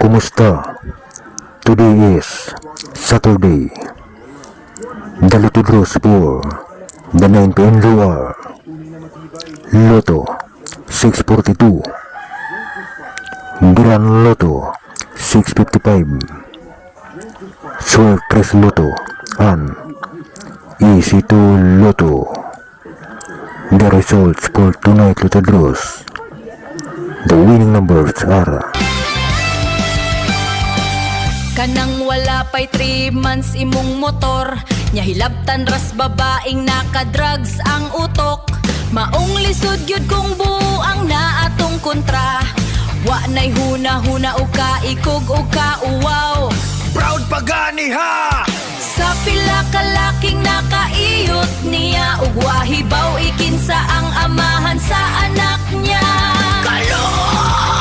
Kumusta? Today is Saturday. The Lotto draws for the 9 p.m. drawer. Lotto 642, Grand Lotto 655, Sortress Lotto, and Easy to Lotto. The results for tonight Lotto draws. The winning numbers are Kanang wala pa'y 3 months imong motor, nya hilabtan ras babaeng naka-drugs ang utok. Maong lisod gyud kung buang na atong kontra. Wa nay huna-huna o kaikog o kauwaw. Proud pagani ha! Sa pila ka laking nakaiyot niya, ug wahibaw ikinsa ang amahan sa anak niya. Kalot!